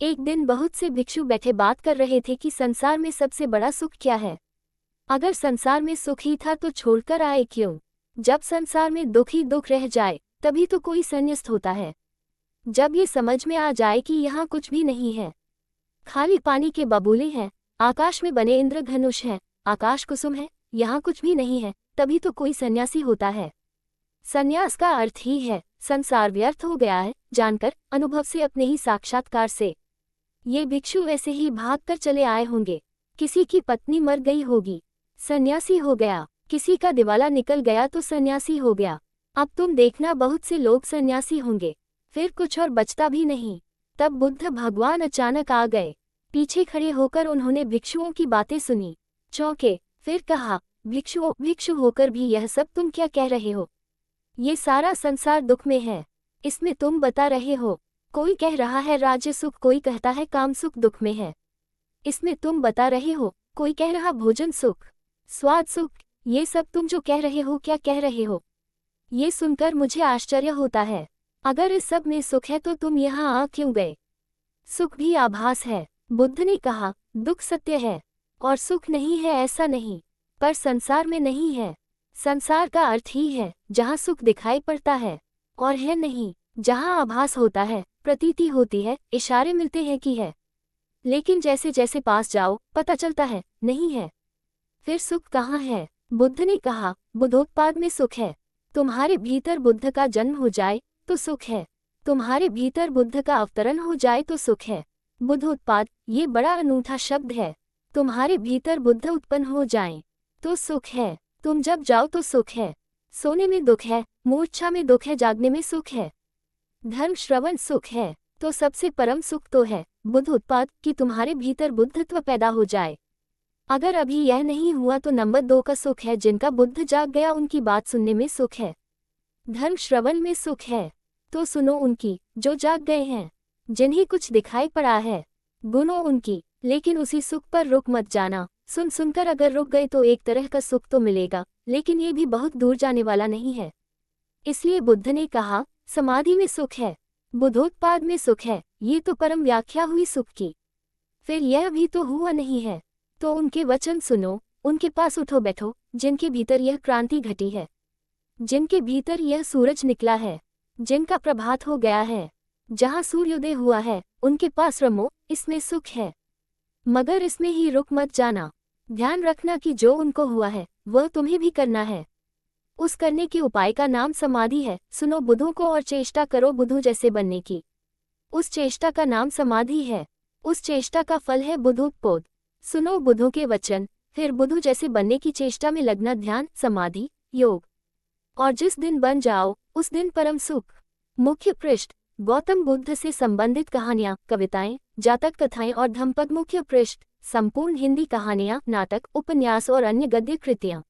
एक दिन बहुत से भिक्षु बैठे बात कर रहे थे कि संसार में सबसे बड़ा सुख क्या है। अगर संसार में सुख ही था तो छोड़कर आए क्यों? जब संसार में दुख ही दुख रह जाए तभी तो कोई संन्यास्त होता है। जब ये समझ में आ जाए कि यहाँ कुछ भी नहीं है, खाली पानी के बबूले हैं, आकाश में बने इंद्रधनुष हैं, आकाश कुसुम है, यहाँ कुछ भी नहीं है, तभी तो कोई सन्यासी होता है। संन्यास का अर्थ ही है संसार व्यर्थ हो गया है, जानकर, अनुभव से, अपने ही साक्षात्कार से। ये भिक्षु ऐसे ही भागकर चले आए होंगे। किसी की पत्नी मर गई होगी, सन्यासी हो गया। किसी का दिवाला निकल गया तो सन्यासी हो गया। अब तुम देखना बहुत से लोग सन्यासी होंगे, फिर कुछ और बचता भी नहीं। तब बुद्ध भगवान अचानक आ गए। पीछे खड़े होकर उन्होंने भिक्षुओं की बातें सुनी, चौंके, फिर कहा, भिक्षु होकर भी यह सब तुम क्या कह रहे हो? ये सारा संसार दुख में है, इसमें तुम बता रहे हो। कोई कह रहा है राज्य सुख, कोई कहता है काम सुख दुख में है, इसमें तुम बता रहे हो। कोई कह रहा भोजन सुख, स्वाद सुख, ये सब तुम जो कह रहे हो क्या कह रहे हो? ये सुनकर मुझे आश्चर्य होता है। अगर इस सब में सुख है तो तुम यहाँ आ क्यों गए? सुख भी आभास है। बुद्ध ने कहा, दुख सत्य है और सुख नहीं है ऐसा नहीं, पर संसार में नहीं है। संसार का अर्थ ही है जहाँ सुख दिखाई पड़ता है और है नहीं, जहाँ आभास होता है, प्रतीति होती है, इशारे मिलते हैं कि है, लेकिन जैसे जैसे पास जाओ पता चलता है नहीं है। फिर सुख कहाँ है? बुद्ध ने कहा, बुद्धोत्पाद में सुख है। तुम्हारे भीतर बुद्ध का जन्म हो जाए तो सुख है, तुम्हारे भीतर बुद्ध का अवतरण हो जाए तो सुख है। बुद्धोत्पाद, ये बड़ा अनूठा शब्द है। तुम्हारे भीतर बुद्ध उत्पन्न हो जाएं तो सुख है। तुम जब जाओ तो सुख है। सोने में दुख है, मूर्छा में दुख है, जागने में सुख है। धर्म श्रवण सुख है, तो सबसे परम सुख तो है बुद्धोत्पाद कि तुम्हारे भीतर बुद्धत्व पैदा हो जाए। अगर अभी यह नहीं हुआ तो नंबर 2 का सुख है, जिनका बुद्ध जाग गया उनकी बात सुनने में सुख है। धर्म श्रवण में सुख है तो सुनो उनकी जो जाग गए हैं, जिन्हें कुछ दिखाई पड़ा है, गुनो उनकी, लेकिन उसी सुख पर रुक मत जाना। सुन सुनकर अगर रुक गए तो एक तरह का सुख तो मिलेगा, लेकिन ये भी बहुत दूर जाने वाला नहीं है। इसलिए बुद्ध ने कहा, समाधि में सुख है, बुद्धोत्पाद में सुख है, ये तो परम व्याख्या हुई सुख की। फिर यह भी तो हुआ नहीं है, तो उनके वचन सुनो, उनके पास उठो बैठो, जिनके भीतर यह क्रांति घटी है, जिनके भीतर यह सूरज निकला है, जिनका प्रभात हो गया है, जहाँ सूर्योदय हुआ है, उनके पास रमो, इसमें सुख है। मगर इसमें ही रुक मत जाना। ध्यान रखना कि जो उनको हुआ है वह तुम्हें भी करना है। उस करने के उपाय का नाम समाधि है। सुनो बुद्धों को और चेष्टा करो बुद्धों जैसे बनने की। उस चेष्टा का नाम समाधि है, उस चेष्टा का फल है बुद्धोत्पाद। सुनो बुद्धों के वचन, फिर बुद्धों जैसे बनने की चेष्टा में लगना, ध्यान, समाधि, योग, और जिस दिन बन जाओ उस दिन परम सुख। मुख्य पृष्ठ, गौतम बुद्ध से संबंधित कहानियाँ, कविताएं, जातक कथाएं और धम्मपद। मुख्य पृष्ठ, संपूर्ण हिंदी कहानियाँ, नाटक, उपन्यास और अन्य गद्य कृतियाँ।